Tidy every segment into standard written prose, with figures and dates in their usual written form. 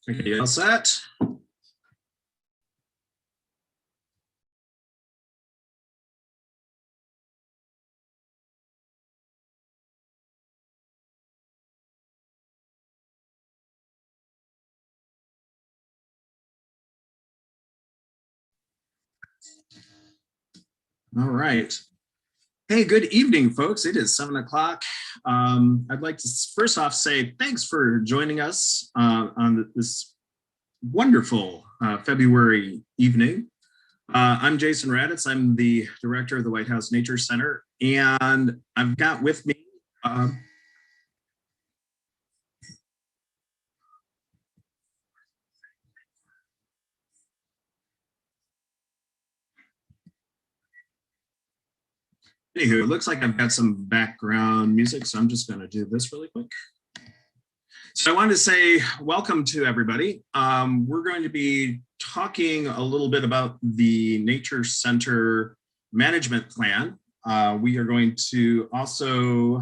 Okay, all set? All right. Hey, good evening, folks. It is 7 o'clock. I'd like to first off say thanks for joining us on this wonderful February evening. I'm Jason Raddatz. I'm the director of the Whitehouse Nature Center, and I've got with me anywho, it looks like I've got some background music, so I'm just going to do this really quick. So I wanted to say welcome to everybody. We're going to be talking a little bit about the Nature Center management plan. We are going to also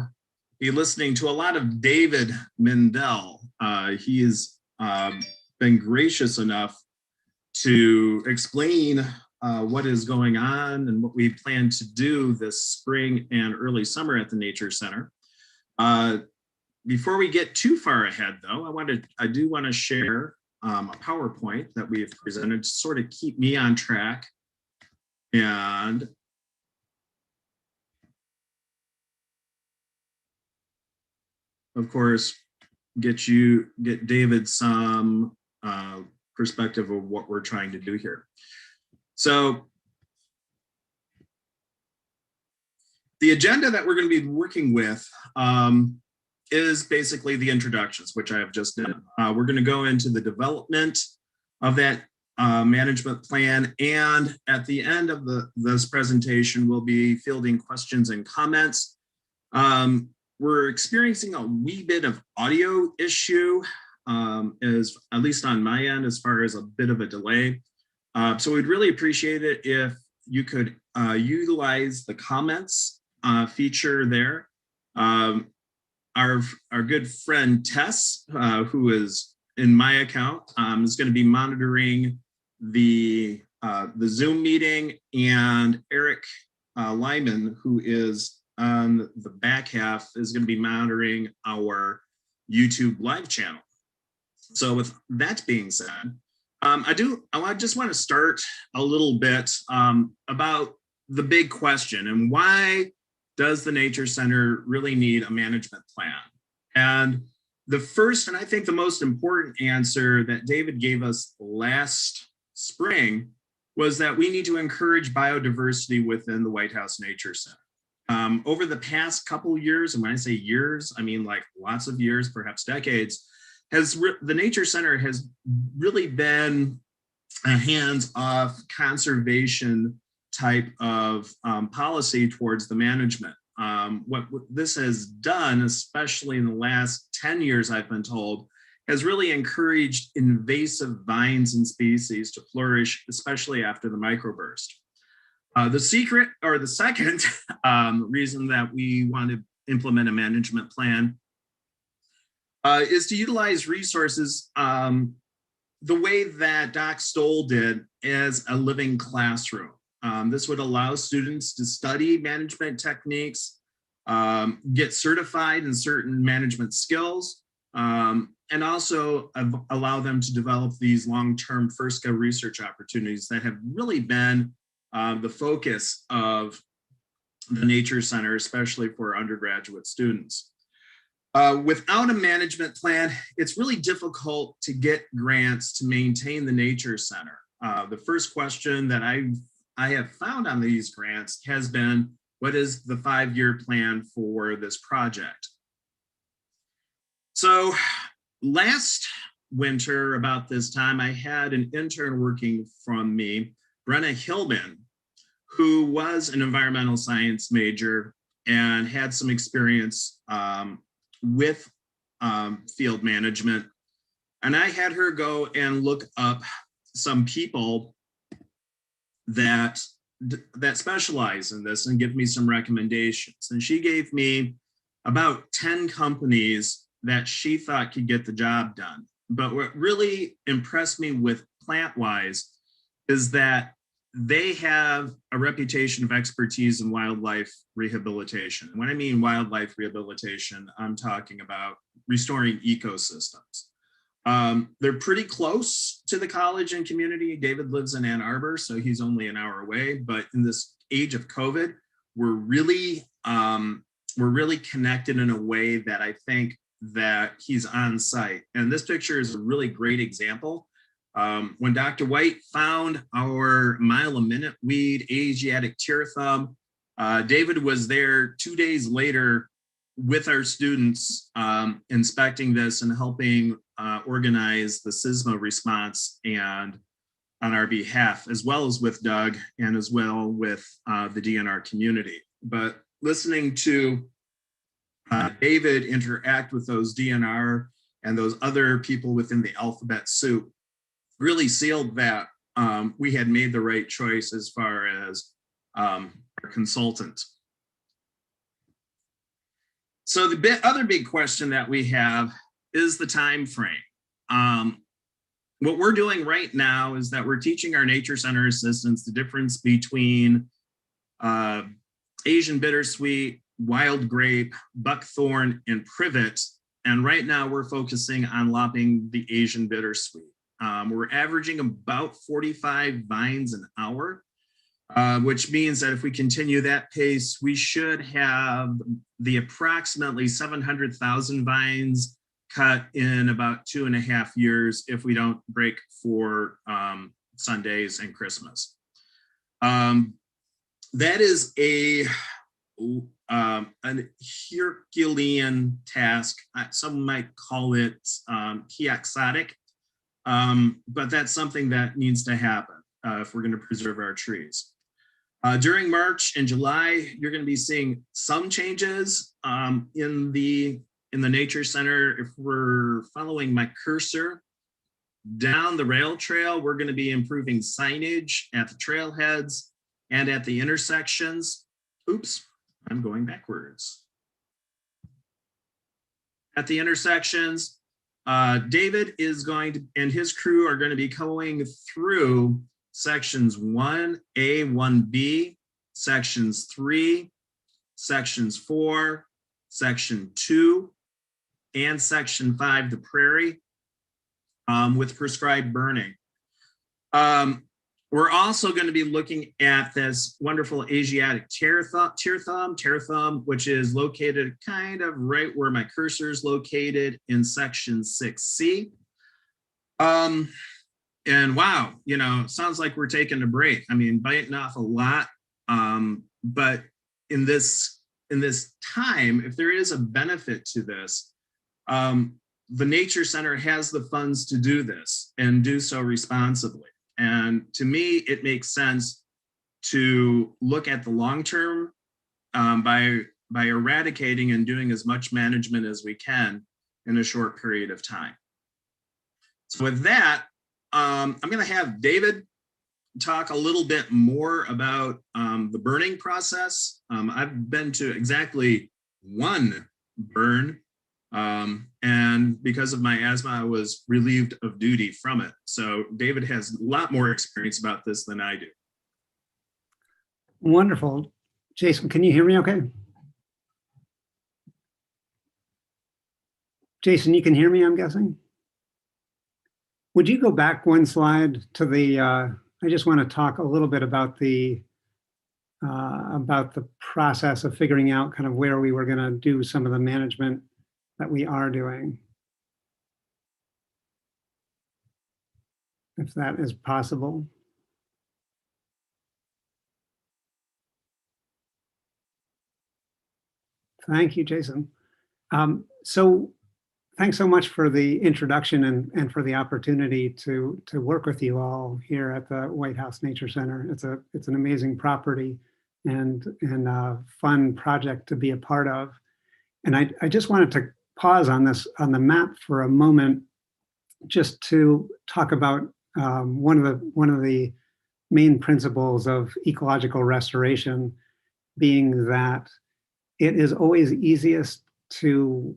be listening to a lot of David Mindell. He has been gracious enough to explain what is going on and what we plan to do this spring and early summer at the Nature Center. Before we get too far ahead, though, I do want to share a PowerPoint that we have presented to sort of keep me on track and of course get David some perspective of what we're trying to do here. So the agenda that we're going to be working with is basically the introductions, which I have just done. We're going to go into the development of that management plan, and at the end of this presentation, we'll be fielding questions and comments. We're experiencing a wee bit of audio issue, at least on my end, as far as a bit of a delay. So we'd really appreciate it if you could utilize the comments feature there. Our good friend Tess, who is in my account, is going to be monitoring the Zoom meeting, and Eric Lyman, who is on the back half, is going to be monitoring our YouTube live channel. So with that being said, I just want to start a little bit about the big question, and why does the Nature Center really need a management plan? And the first, and I think the most important answer that David gave us last spring was that we need to encourage biodiversity within the Whitehouse Nature Center. Over the past couple years, and when I say years, I mean like lots of years, perhaps decades, the Nature Center has really been a hands-off conservation type of policy towards the management. What this has done, especially in the last 10 years, I've been told, has really encouraged invasive vines and species to flourish, especially after the microburst. The second reason that we want to implement a management plan is to utilize resources the way that Doc Stoll did as a living classroom. This would allow students to study management techniques, get certified in certain management skills, and also allow them to develop these long-term FIRSTCA research opportunities that have really been the focus of the Nature Center, especially for undergraduate students. Without a management plan, it's really difficult to get grants to maintain the Nature Center. The first question that I have found on these grants has been, what is the 5-year plan for this project? So last winter, about this time, I had an intern working from me, Brenna Hillman, who was an environmental science major and had some experience with field management. And I had her go and look up some people that specialize in this and give me some recommendations. And she gave me about 10 companies that she thought could get the job done. but what really impressed me with Plantwise is that they have a reputation of expertise in wildlife rehabilitation. When I mean wildlife rehabilitation, I'm talking about restoring ecosystems. They're pretty close to the college and community. David lives in Ann Arbor, so he's only an hour away. But in this age of COVID, we're really connected in a way that I think that he's on site. And this picture is a really great example. When Dr. White found our mile-a-minute weed, Asiatic tear thumb, David was there 2 days later with our students inspecting this and helping organize the SISMA response and on our behalf, as well as with Doug and as well with the DNR community. But listening to David interact with those DNR and those other people within the alphabet soup really sealed that we had made the right choice as far as our consultant. So the other big question that we have is the time frame. What we're doing right now is that we're teaching our Nature Center assistants the difference between Asian bittersweet, wild grape, buckthorn, and privet. And right now we're focusing on lopping the Asian bittersweet. We're averaging about 45 vines an hour, which means that if we continue that pace, we should have the approximately 700,000 vines cut in about 2.5 years if we don't break for Sundays and Christmas. That is an Herculean task. Some might call it quixotic. But that's something that needs to happen if we're going to preserve our trees. During March and July, you're going to be seeing some changes in the Nature Center. If we're following my cursor down the rail trail, we're going to be improving signage at the trailheads and at the intersections. Oops, I'm going backwards. At the intersections, David is going to, and his crew are going to be going through sections 1A, 1B, sections 3, sections 4, section 2, and section 5, the prairie, with prescribed burning. We're also going to be looking at this wonderful Asiatic tear thumb, which is located kind of right where my cursor is located in section 6C. And wow, sounds like we're taking a break. I mean, biting off a lot, but in this time, if there is a benefit to this, the Nature Center has the funds to do this and do so responsibly. And to me, it makes sense to look at the long term by eradicating and doing as much management as we can in a short period of time. So with that, I'm going to have David talk a little bit more about the burning process. I've been to exactly one burn. And because of my asthma, I was relieved of duty from it. So David has a lot more experience about this than I do. Wonderful. Jason, can you hear me okay? Jason, you can hear me, I'm guessing? Would you go back one slide to the, I just want to talk a little bit about the process of figuring out kind of where we were going to do some of the management that we are doing, if that is possible. Thank you, Jason. So thanks so much for the introduction and for the opportunity to work with you all here at the Whitehouse Nature Center. It's an amazing property and a fun project to be a part of. And I just wanted to pause on the map for a moment, just to talk about one of the main principles of ecological restoration, being that it is always easiest to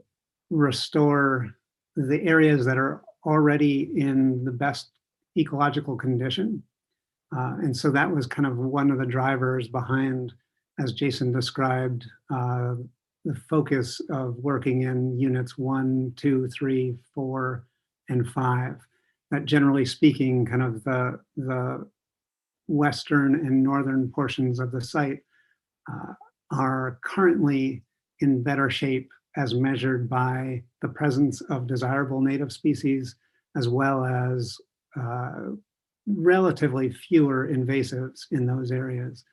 restore the areas that are already in the best ecological condition. And so that was kind of one of the drivers behind, as Jason described, the focus of working in units 1, 2, 3, 4, and 5. That generally speaking, kind of the western and northern portions of the site are currently in better shape as measured by the presence of desirable native species, as well as relatively fewer invasives in those areas.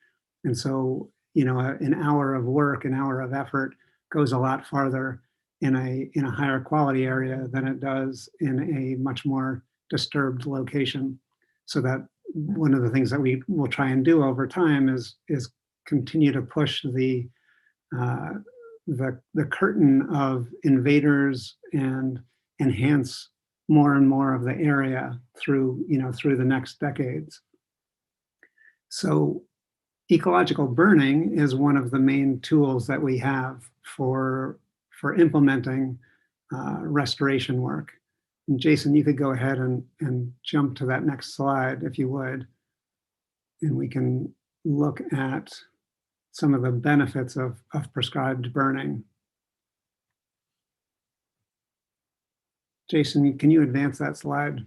And so, you know, an hour of work, an hour of effort goes a lot farther in a higher quality area than it does in a much more disturbed location. So that one of the things that we will try and do over time is continue to push the curtain of invaders and enhance more and more of the area through, you know, through the next decades. So ecological burning is one of the main tools that we have for implementing restoration work. And Jason, you could go ahead and jump to that next slide if you would, and we can look at some of the benefits of prescribed burning. Jason, can you advance that slide?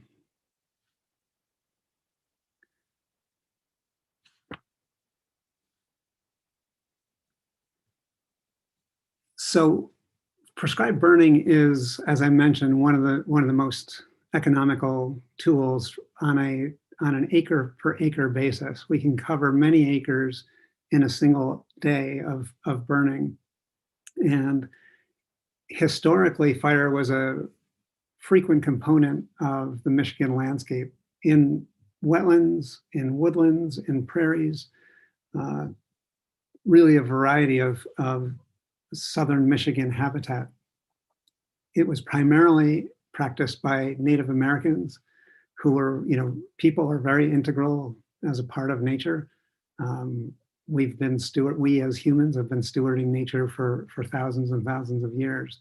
So prescribed burning is, as I mentioned, one of the most economical tools on an acre per acre basis. We can cover many acres in a single day of burning. And historically, fire was a frequent component of the Michigan landscape in wetlands, in woodlands, in prairies, really a variety of southern Michigan habitat. It was primarily practiced by Native Americans who were, you know, people are very integral as a part of nature. We as humans have been stewarding nature for thousands and thousands of years.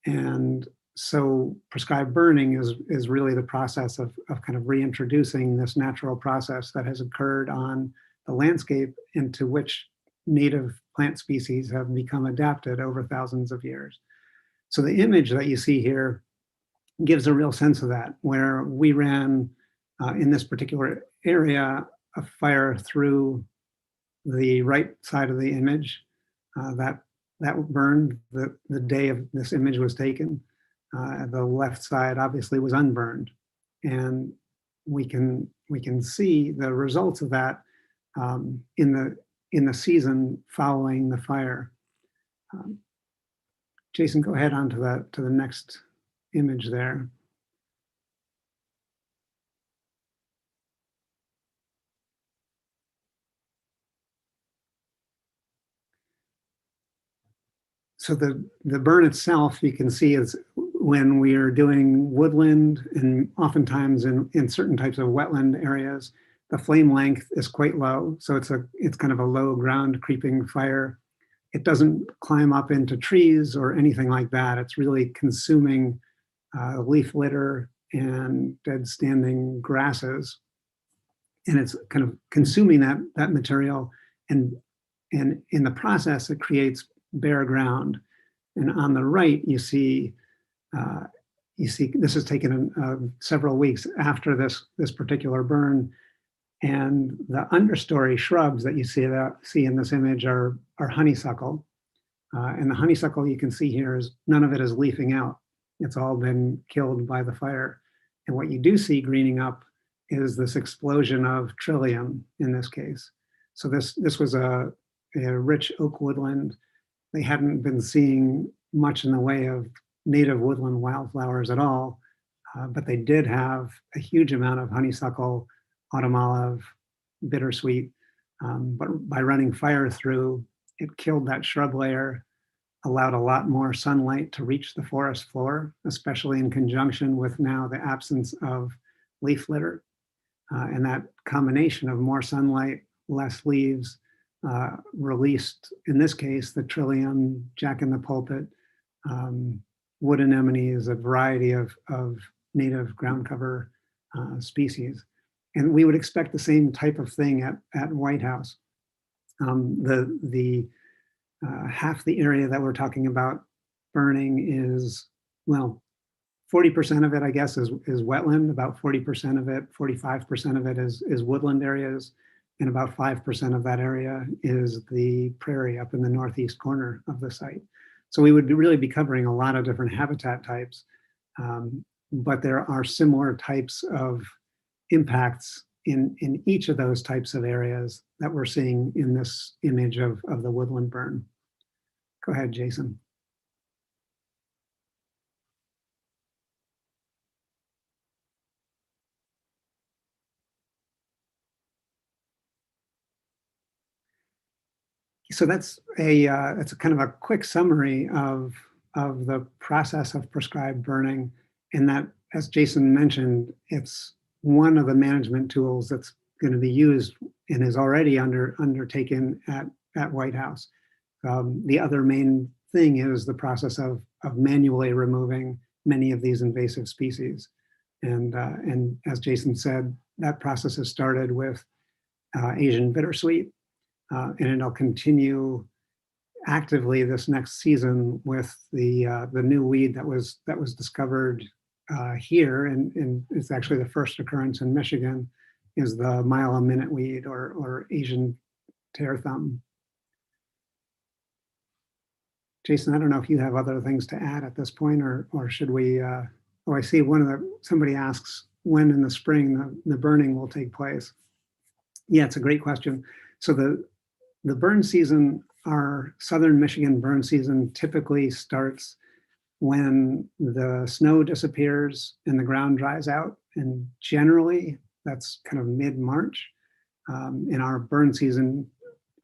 And so prescribed burning is really the process of kind of reintroducing this natural process that has occurred on the landscape into which native plant species have become adapted over thousands of years. So the image that you see here gives a real sense of that, where we ran in this particular area a fire through the right side of the image that burned the day of this image was taken. The left side obviously was unburned, and we can see the results of that in the season following the fire. Jason, go ahead on to the next image there. So the burn itself, you can see, is when we are doing woodland and oftentimes in certain types of wetland areas, the flame length is quite low. So it's kind of a low ground creeping fire. It doesn't climb up into trees or anything like that. It's really consuming leaf litter and dead standing grasses. And it's kind of consuming that material. And in the process, it creates bare ground. And on the right, you see this is taken several weeks after this particular burn. And the understory shrubs that you see in this image are honeysuckle. And the honeysuckle you can see here is none of it is leafing out. It's all been killed by the fire. And what you do see greening up is this explosion of trillium in this case. So this was a rich oak woodland. They hadn't been seeing much in the way of native woodland wildflowers at all, but they did have a huge amount of honeysuckle, autumn olive, bittersweet. But by running fire through, it killed that shrub layer, allowed a lot more sunlight to reach the forest floor, especially in conjunction with now the absence of leaf litter. And that combination of more sunlight, less leaves, released, in this case, the trillium, jack in the pulpit, wood anemones, a variety of native ground cover species. And we would expect the same type of thing at Whitehouse. The half the area that we're talking about burning is, well, 40% of it, I guess, is wetland. About 40% of it, 45% of it is woodland areas, and about 5% of that area is the prairie up in the northeast corner of the site. So we would really be covering a lot of different habitat types, but there are similar types of impacts in each of those types of areas that we're seeing in this image of the woodland burn. Go ahead, Jason. So that's a kind of a quick summary of the process of prescribed burning, and that, as Jason mentioned, it's one of the management tools that's going to be used and is already undertaken at Whitehouse. The other main thing is the process of manually removing many of these invasive species, and as Jason said, that process has started with Asian bittersweet. And it'll continue actively this next season with the new weed that was discovered here, and it's actually the first occurrence in Michigan, is the mile-a minute weed or Asian tear thumb. Jason, I don't know if you have other things to add at this point, or should we? Oh, I see somebody asks when in the spring the burning will take place. Yeah, it's a great question. So the burn season, our southern Michigan burn season, typically starts when the snow disappears and the ground dries out. And generally, that's kind of mid-March. And our burn season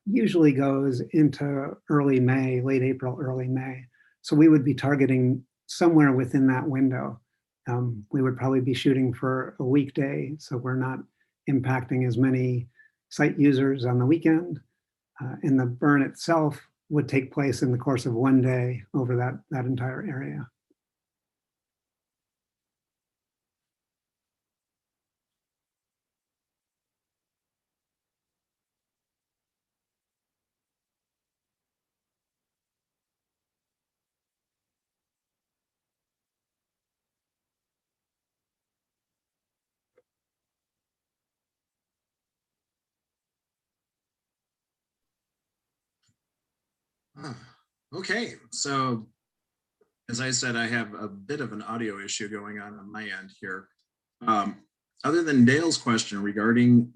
usually goes into early May, late April, early May. So we would be targeting somewhere within that window. We would probably be shooting for a weekday, so we're not impacting as many site users on the weekend. And the burn itself would take place in the course of one day over that entire area. Okay, so as I said, I have a bit of an audio issue going on my end here. Other than Dale's question regarding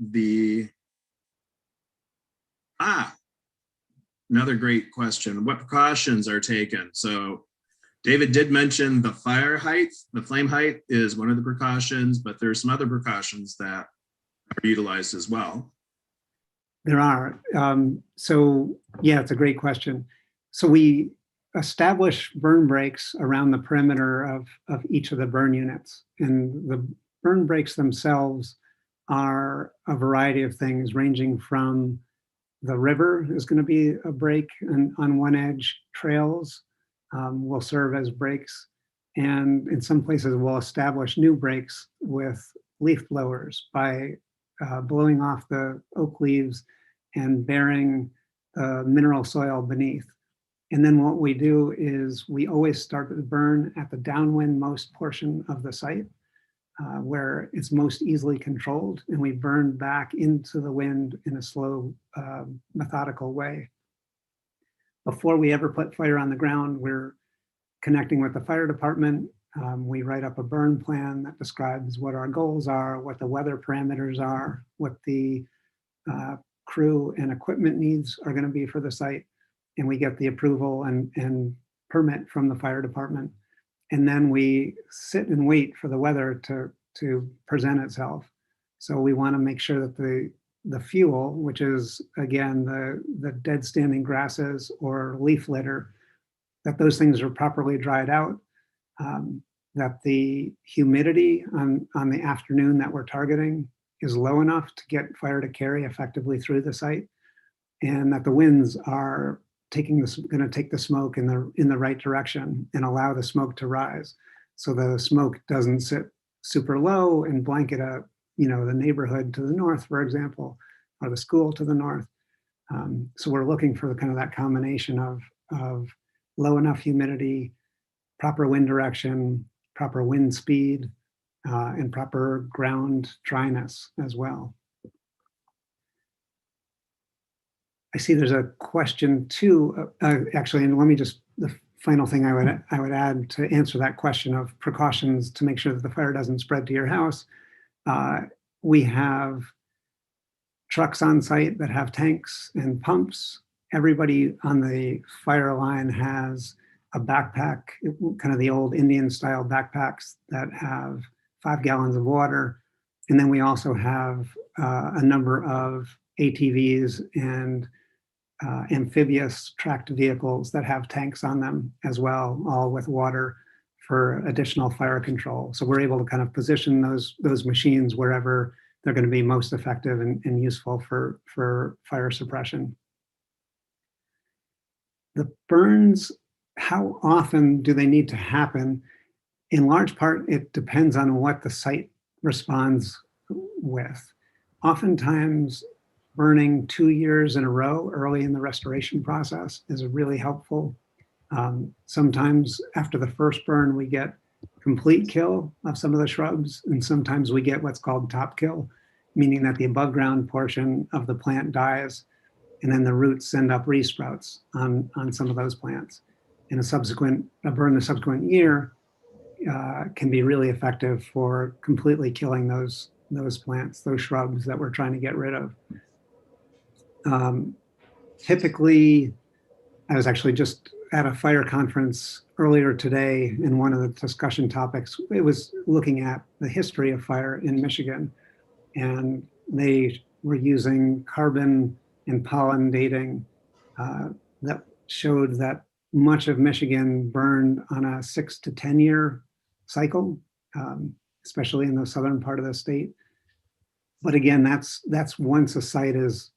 another great question, what precautions are taken? So David did mention the fire height, the flame height is one of the precautions, but there's some other precautions that are utilized as well. There are. So yeah, it's a great question. So we establish burn breaks around the perimeter of each of the burn units. And the burn breaks themselves are a variety of things, ranging from the river is going to be a break on one edge, trails will serve as breaks. And in some places we'll establish new breaks with leaf blowers by blowing off the oak leaves and bearing the mineral soil beneath. And then what we do is we always start the burn at the downwindmost portion of the site where it's most easily controlled, and we burn back into the wind in a slow, methodical way. Before we ever put fire on the ground, we're connecting with the fire department. We write up a burn plan that describes what our goals are, what the weather parameters are, what the crew and equipment needs are going to be for the site, and we get the approval and permit from the fire department. And then we sit and wait for the weather to present itself. So we want to make sure that the fuel, which is again the dead standing grasses or leaf litter, that those things are properly dried out, that the humidity on the afternoon that we're targeting is low enough to get fire to carry effectively through the site, and that the winds are going to take the smoke in the right direction and allow the smoke to rise, so the smoke doesn't sit super low and blanket the neighborhood to the north, for example, or the school to the north. So we're looking for kind of that combination of low enough humidity, proper wind direction, proper wind speed, and proper ground dryness as well. I see there's a question too, actually, and let me just, the final thing I would add to answer that question of precautions to make sure that the fire doesn't spread to your house. We have trucks on site that have tanks and pumps. Everybody on the fire line has a backpack, kind of the old Indian style backpacks that have 5 gallons of water. And then we also have a number of ATVs and amphibious tracked vehicles that have tanks on them as well, all with water for additional fire control. So we're able to kind of position those machines wherever they're going to be most effective and useful for fire suppression. The burns, how often do they need to happen? In large part, it depends on what the site responds with. Oftentimes, burning 2 years in a row early in the restoration process is really helpful. Sometimes after the first burn, we get complete kill of some of the shrubs, and sometimes we get what's called top kill, meaning that the above ground portion of the plant dies, and then the roots send up resprouts on some of those plants. And a burn the subsequent year can be really effective for completely killing those plants, those shrubs that we're trying to get rid of. Typically, I was actually just at a fire conference earlier today, and one of the discussion topics, it was looking at the history of fire in Michigan. And they were using carbon and pollen dating that showed that much of Michigan burned on a 6 to 10 year cycle, especially in the southern part of the state. But again, that's once a site is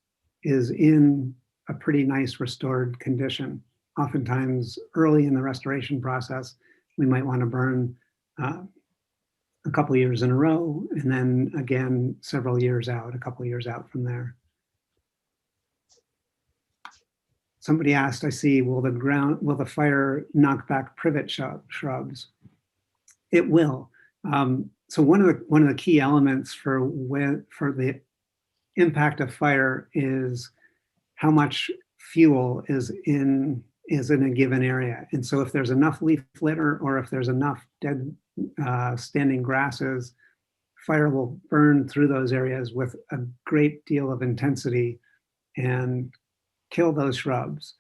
in a pretty nice restored condition. Oftentimes early in the restoration process, we might want to burn a couple of years in a row, and then again, several years out, a couple of years out from there. Somebody asked, I see, will the fire knock back privet shrubs? It will. So one of the key elements for the impact of fire is how much fuel is in a given area. And so if there's enough leaf litter, or if there's enough dead standing grasses, fire will burn through those areas with a great deal of intensity and kill those shrubs.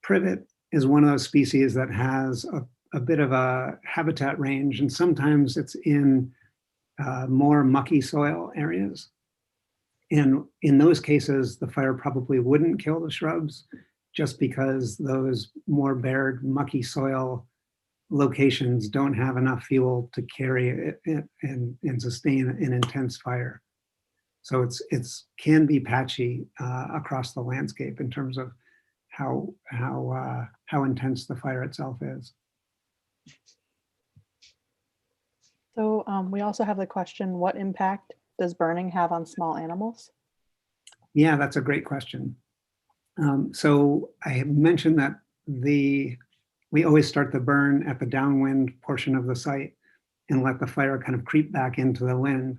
Privet is one of those species that has a bit of a habitat range, and sometimes it's in more mucky soil areas. And in those cases, the fire probably wouldn't kill the shrubs, just because those more bared, mucky soil locations don't have enough fuel to carry it and sustain an intense fire. So it's can be patchy across the landscape in terms of how intense the fire itself is. So we also have the question, what impact does burning have on small animals? Yeah, that's a great question. So I have mentioned that we always start the burn at the downwind portion of the site and let the fire kind of creep back into the wind.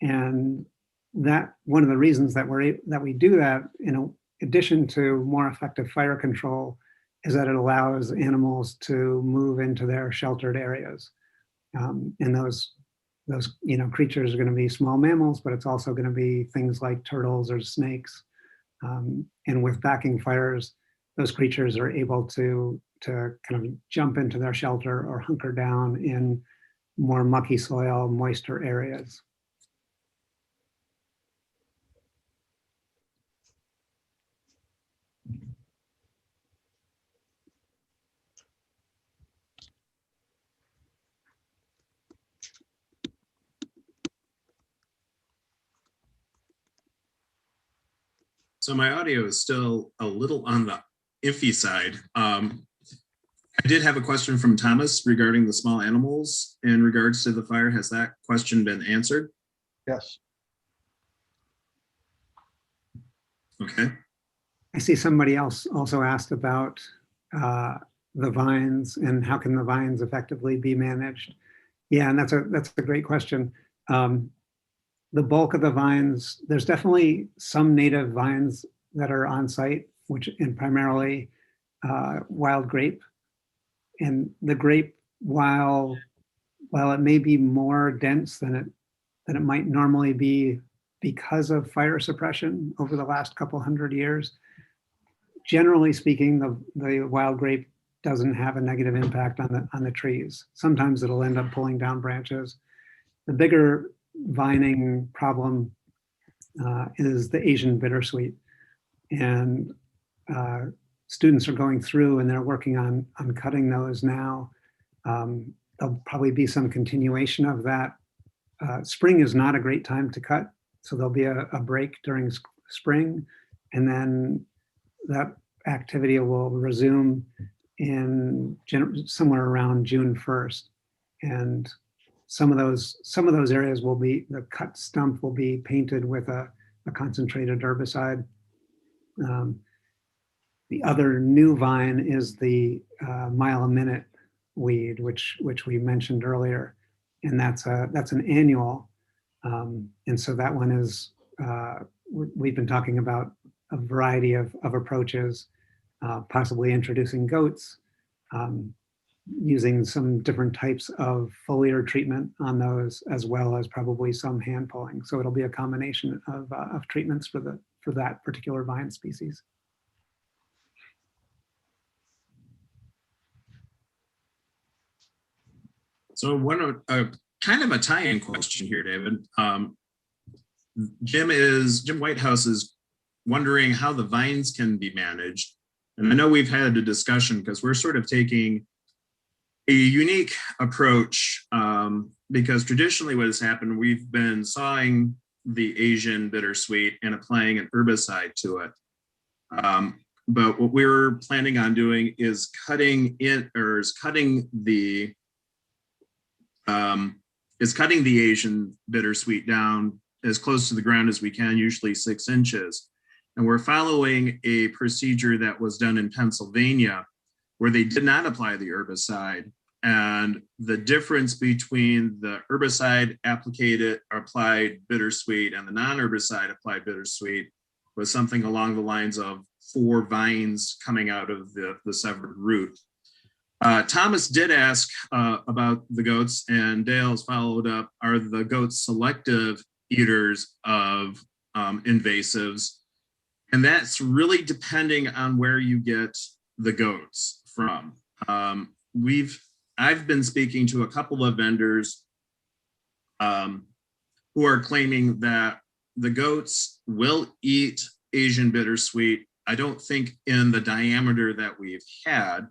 And that one of the reasons that we do that, in addition to more effective fire control, is that it allows animals to move into their sheltered areas. And those creatures are going to be small mammals, but it's also going to be things like turtles or snakes. And with backing fires, those creatures are able to kind of jump into their shelter or hunker down in more mucky soil, moister areas. So my audio is still a little on the iffy side. I did have a question from Thomas regarding the small animals in regards to the fire. Has that question been answered? Yes. Okay. I see somebody else also asked about the vines and how can the vines effectively be managed? Yeah, and that's a great question. The bulk of the vines, there's definitely some native vines that are on site, which and primarily wild grape. And the grape, while it may be more dense than it might normally be because of fire suppression over the last couple hundred years, generally speaking, the wild grape doesn't have a negative impact on the trees. Sometimes it'll end up pulling down branches. The bigger vining problem is the Asian bittersweet, and students are going through and they're working on cutting those now. There'll probably be some continuation of that. Spring is not a great time to cut, so there'll be a break during spring, and then that activity will resume in somewhere around June 1st. And some of those areas will be, the cut stump will be painted with a concentrated herbicide. The other new vine is the mile a minute weed, which we mentioned earlier, and that's an annual. And so that one is, we've been talking about a variety of approaches, possibly introducing goats, using some different types of foliar treatment on those, as well as probably some hand pulling. So it'll be a combination of treatments for that particular vine species. So kind of a tie-in question here, David. Jim Whitehouse is wondering how the vines can be managed. And I know we've had a discussion because we're sort of taking a unique approach because traditionally what has happened, we've been sawing the Asian bittersweet and applying an herbicide to it. But what we're planning on doing is cutting the Asian bittersweet down as close to the ground as we can, usually 6 inches. And we're following a procedure that was done in Pennsylvania where they did not apply the herbicide. And the difference between the herbicide applied bittersweet and the non-herbicide applied bittersweet was something along the lines of 4 vines coming out of the severed root. Thomas did ask about the goats, and Dale's followed up, are the goats selective eaters of invasives? And that's really depending on where you get the goats from. I've been speaking to a couple of vendors who are claiming that the goats will eat Asian bittersweet. I don't think in the diameter that we've had.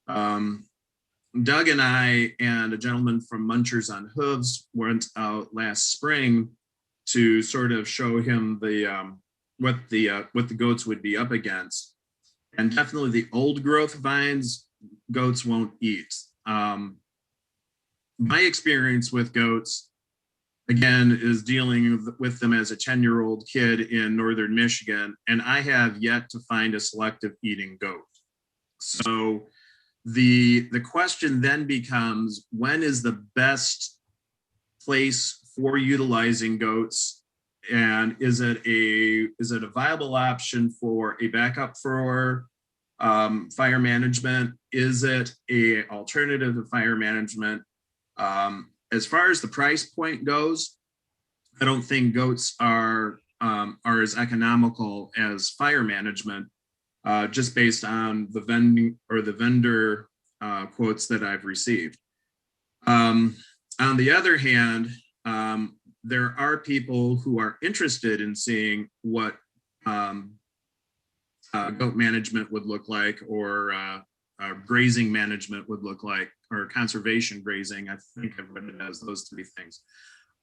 Doug and I and a gentleman from Munchers on Hooves went out last spring to sort of show him what the goats would be up against, and definitely the old growth vines goats won't eat. My experience with goats, again, is dealing with them as a 10-year-old kid in northern Michigan, and I have yet to find a selective eating goat. So the question then becomes, when is the best place for utilizing goats? And is it a viable option for a backup for fire management? Is it a alternative to fire management? As far as the price point goes, I don't think goats are as economical as fire management, just based on the vendor quotes that I've received. On the other hand, there are people who are interested in seeing what goat management would look like, or grazing management would look like, or conservation grazing. I think everybody does those 3 things.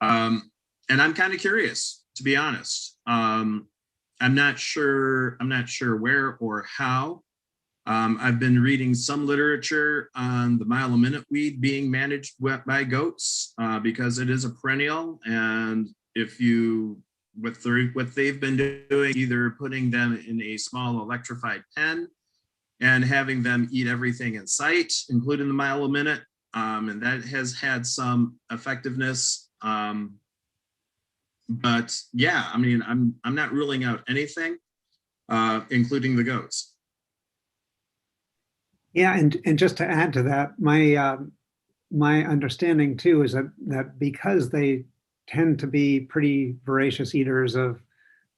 And I'm kind of curious, to be honest. I'm not sure where or how I've been reading some literature on the mile-a-minute weed being managed by goats because it is a perennial, and if you what they've been doing, either putting them in a small electrified pen and having them eat everything in sight, including the mile-a-minute, and that has had some effectiveness. But yeah, I mean, I'm not ruling out anything, including the goats. Yeah, and just to add to that, my understanding too is that because they tend to be pretty voracious eaters of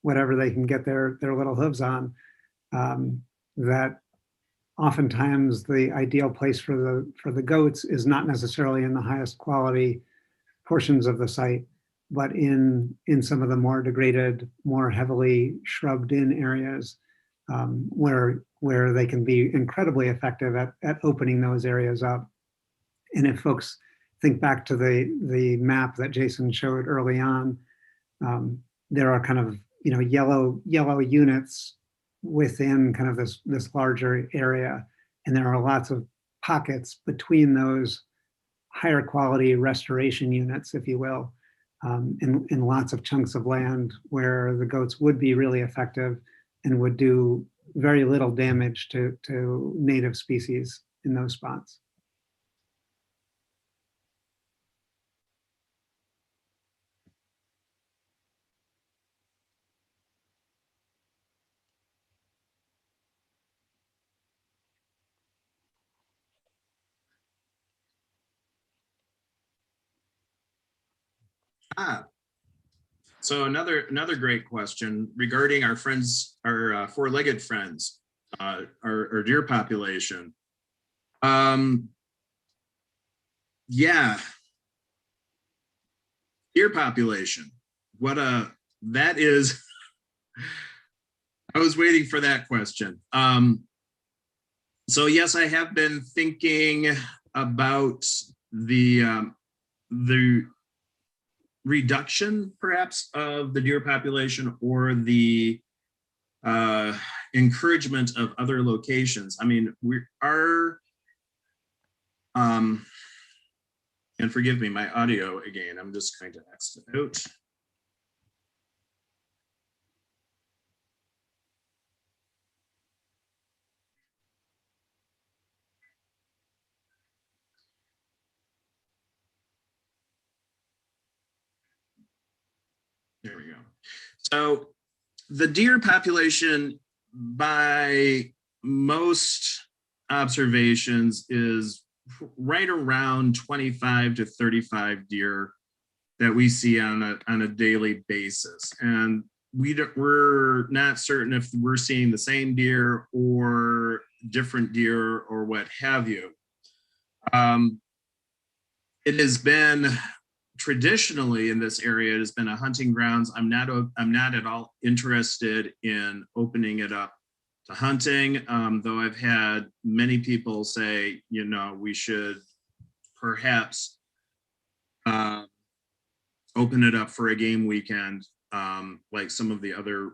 whatever they can get their little hooves on, that oftentimes the ideal place for the goats is not necessarily in the highest quality portions of the site, but in some of the more degraded, more heavily shrubbed in areas, where they can be incredibly effective at opening those areas up. And if folks think back to the map that Jason showed early on, there are kind of yellow units within kind of this larger area, and there are lots of pockets between those higher quality restoration units, if you will, in lots of chunks of land where the goats would be really effective and would do very little damage to native species in those spots. So another great question regarding our friends, our four-legged friends, our deer population. Yeah, deer population. That is. I was waiting for that question. So yes, I have been thinking about the reduction, perhaps, of the deer population, or the encouragement of other locations. I mean, we are, and forgive me, my audio again, I'm just going to exit out. There we go. So the deer population, by most observations, is right around 25 to 35 deer that we see on a daily basis. And we're not certain if we're seeing the same deer or different deer or what have you. It has been traditionally in this area, it has been a hunting grounds. I'm not at all interested in opening it up to hunting, though I've had many people say, we should perhaps open it up for a game weekend, like some of the other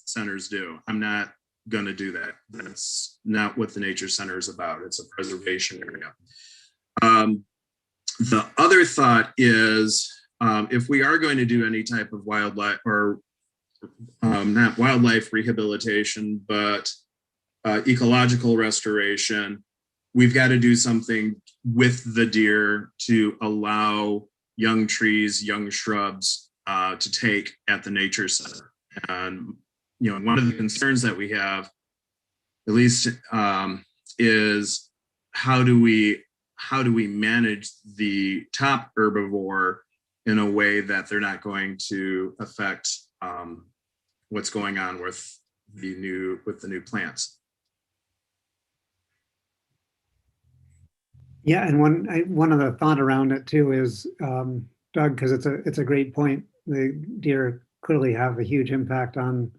centers do. I'm not going to do that. That's not what the nature center is about. It's a preservation area. The other thought is, if we are going to do any type of wildlife, or not wildlife rehabilitation, but ecological restoration, we've got to do something with the deer to allow young trees, young shrubs to take at the nature center. And one of the concerns that we have, at least, is how do we manage the top herbivore in a way that they're not going to affect what's going on with the new plants. Yeah, and one other thought around it too is, Doug, because it's a great point. The deer clearly have a huge impact on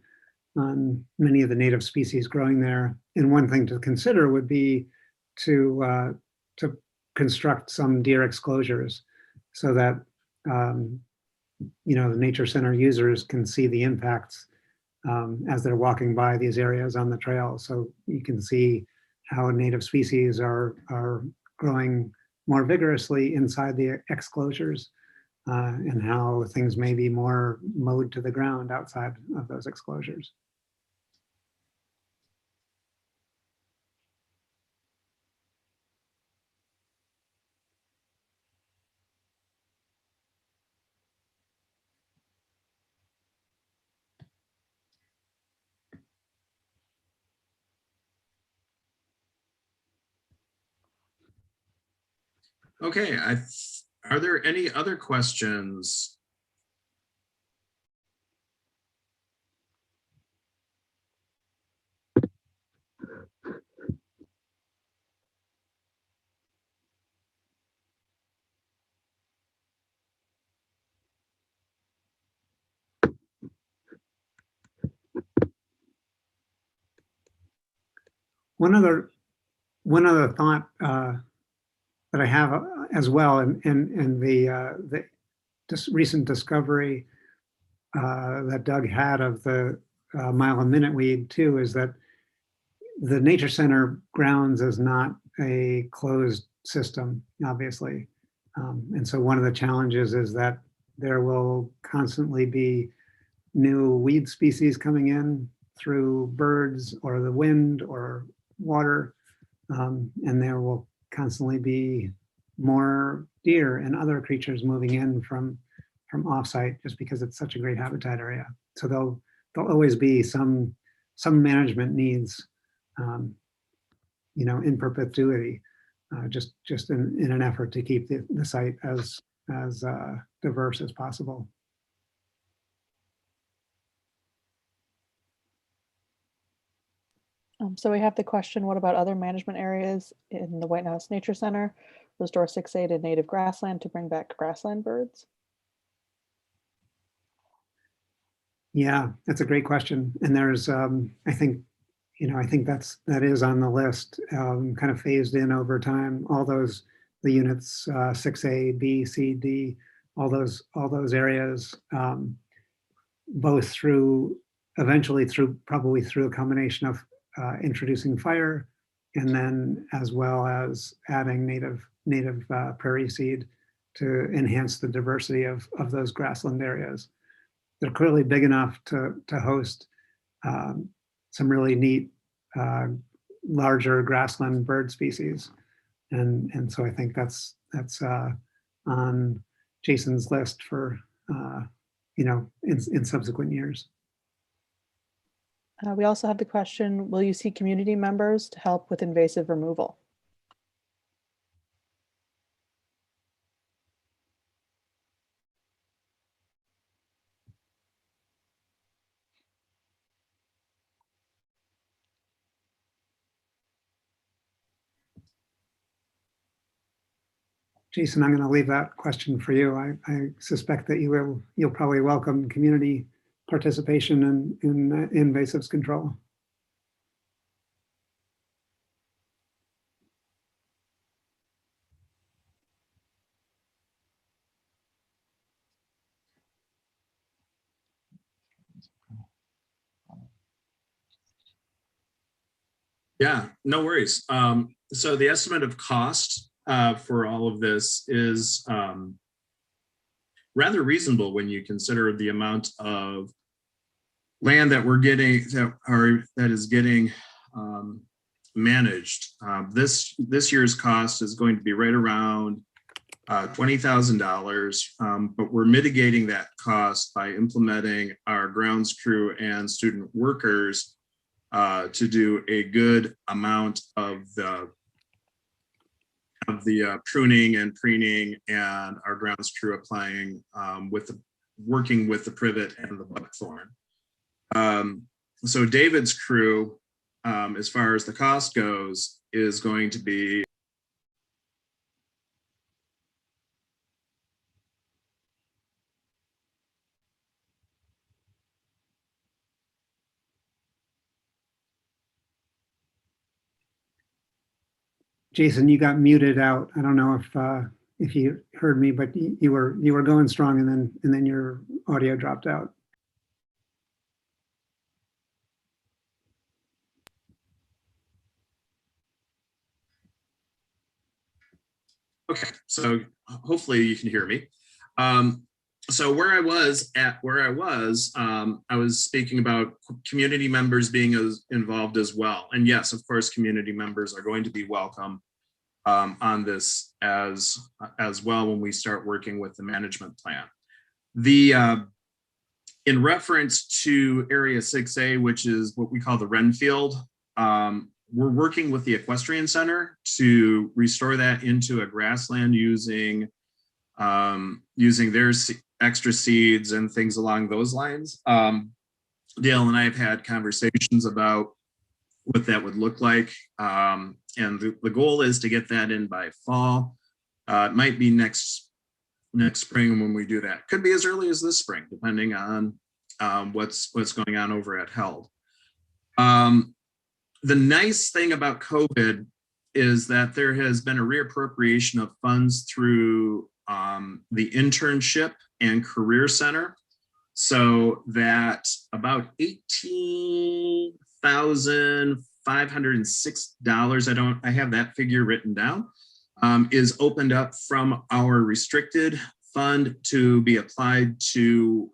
many of the native species growing there. And one thing to consider would be to construct some deer exclosures so that the nature center users can see the impacts as they're walking by these areas on the trail. So you can see how native species are growing more vigorously inside the exclosures, and how things may be more mowed to the ground outside of those exclosures. Okay, are there any other questions? One other thought that I have as well, in the recent discovery that Doug had of the mile a minute weed too, is that the Nature Center grounds is not a closed system, obviously. And so one of the challenges is that there will constantly be new weed species coming in through birds or the wind or water. And there will constantly be more deer and other creatures moving in from offsite, just because it's such a great habitat area. So there'll always be some management needs, in perpetuity, just in an effort to keep the site as diverse as possible. So we have the question, what about other management areas in the Whitehouse Nature Center? Restore 6A to native grassland to bring back grassland birds? Yeah, that's a great question. And there's, I think that is on the list, kind of phased in over time. All those, the units 6A, B, C, D, all those areas, both eventually probably through a combination of introducing fire, and then as well as adding native prairie seed to enhance the diversity of those grassland areas. They're clearly big enough to host some really neat larger grassland bird species, and so I think that's on Jason's list for in subsequent years. We also have the question, will you see community members to help with invasive removal? Jason, I'm going to leave that question for you. I suspect that you'll probably welcome community participation in invasives control. Yeah, no worries. So the estimate of cost for all of this is rather reasonable when you consider the amount of land that we're getting, that is getting managed. This year's cost is going to be right around $20,000, but we're mitigating that cost by implementing our grounds crew and student workers to do a good amount of the pruning and preening, and our grounds crew applying working with the privet and the buckthorn. So David's crew, as far as the cost goes, is going to be Jason, you got muted out. I don't know if you heard me, but you were going strong, and then your audio dropped out. Okay, so hopefully you can hear me. So where I was, I was speaking about community members being involved as well. And yes, of course, community members are going to be welcome on this as well when we start working with the management plan. In reference to Area 6A, which is what we call the Renfield, we're working with the Equestrian Center to restore that into a grassland using their extra seeds and things along those lines. Dale and I have had conversations about what that would look like. And the goal is to get that in by fall. It might be next spring when we do that. Could be as early as this spring, depending on what's going on over at Held. The nice thing about COVID is that there has been a reappropriation of funds through the internship and career center, so that about $18,506, I have that figure written down, is opened up from our restricted fund to be applied to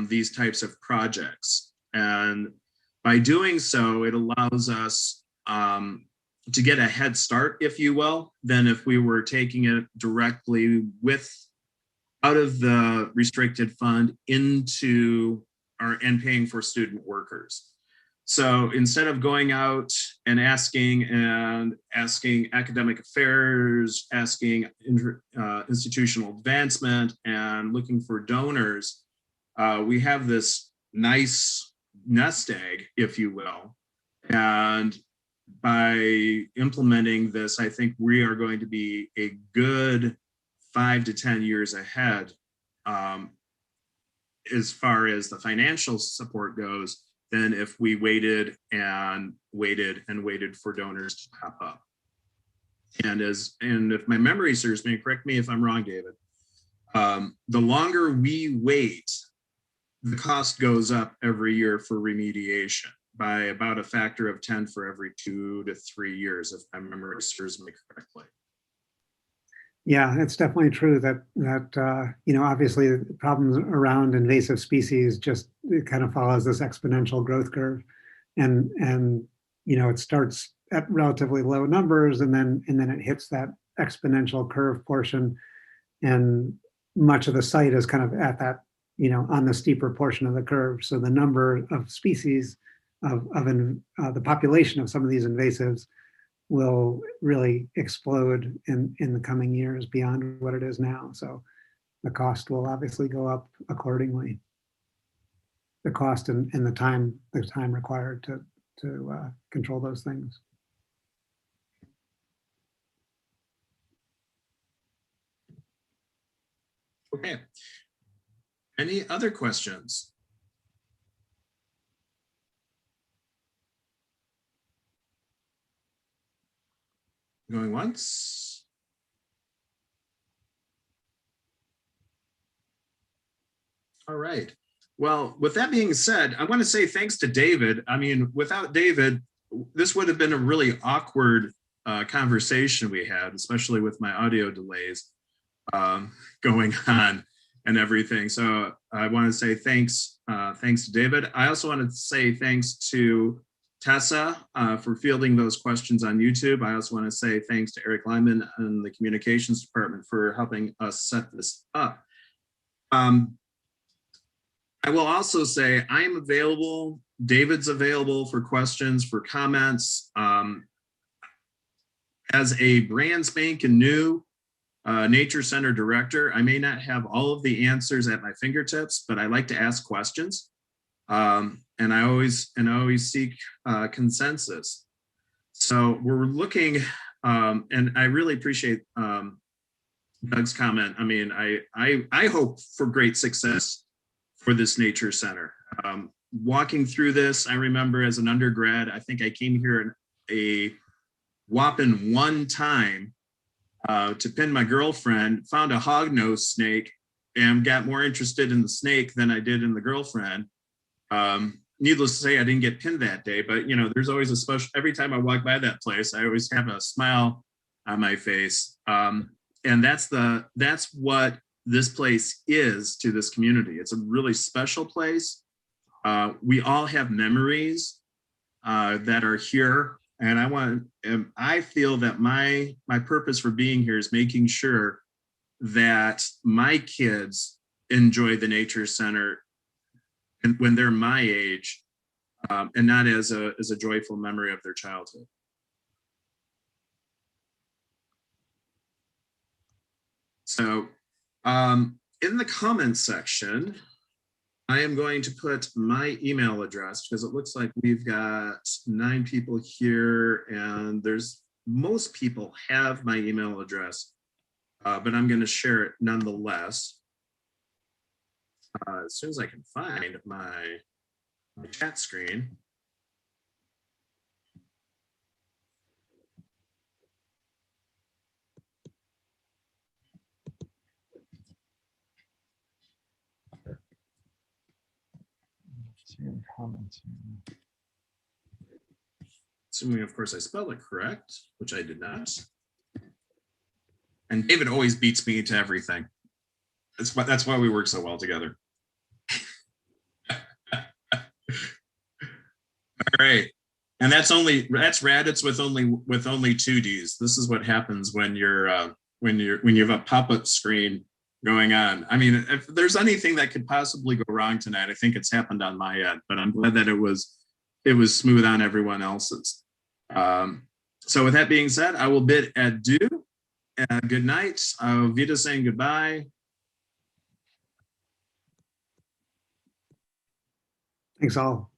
these types of projects. And by doing so, it allows us to get a head start, if you will, than if we were taking it directly out of the restricted fund into and paying for student workers. So instead of going out and asking academic affairs, asking institutional advancement, and looking for donors, we have this nice nest egg, if you will. And by implementing this, I think we are going to be a good 5 to 10 years ahead as far as the financial support goes than if we waited for donors to pop up. And if my memory serves me, correct me if I'm wrong, David, the longer we wait, the cost goes up every year for remediation by about a factor of 10 for every 2 to 3 years, if my memory serves me correctly. Yeah, it's definitely true that obviously the problems around invasive species it kind of follows this exponential growth curve, and it starts at relatively low numbers, and then it hits that exponential curve portion, and much of the site is kind of at that on the steeper portion of the curve. So the number of species the population of some of these invasives will really explode in the coming years beyond what it is now. So the cost will obviously go up accordingly. The cost and the time required to control those things. Okay. Any other questions? Going once. All right. Well, with that being said, I want to say thanks to David. I mean, without David, this would have been a really awkward conversation we had, especially with my audio delays going on and everything. So I want to say thanks to David. I also want to say thanks to Tessa for fielding those questions on YouTube. I also want to say thanks to Eric Lyman and the communications department for helping us set this up. I will also say I am available. David's available for questions, for comments. As a brand spanking new Nature Center director, I may not have all of the answers at my fingertips, but I like to ask questions. And I always seek consensus. So we're looking, and I really appreciate Doug's comment. I mean, I hope for great success for this Nature Center. Walking through this, I remember as an undergrad, I think I came here a whopping one time to pin my girlfriend, found a hognose snake, and got more interested in the snake than I did in the girlfriend. Needless to say, I didn't get pinned that day, but there's always a special, every time I walk by that place, I always have a smile on my face. And that's what this place is to this community. It's a really special place. We all have memories that are here, and I feel that my purpose for being here is making sure that my kids enjoy the nature center and when they're my age, and not as a joyful memory of their childhood. So in the comments section, I am going to put my email address because it looks like we've got 9 people here, and most people have my email address, but I'm going to share it nonetheless. As soon as I can find my chat screen. Assuming, of course, I spelled it correct, which I did not. And David always beats me to everything. That's why we work so well together. All right, and that's Raddatz with only 2 Ds. This is what happens when you have a pop-up screen going on. I mean, if there's anything that could possibly go wrong tonight, I think it's happened on my end, but I'm glad that it was smooth on everyone else's. So with that being said, I will bid adieu. Good night. Vita saying goodbye. Thanks all.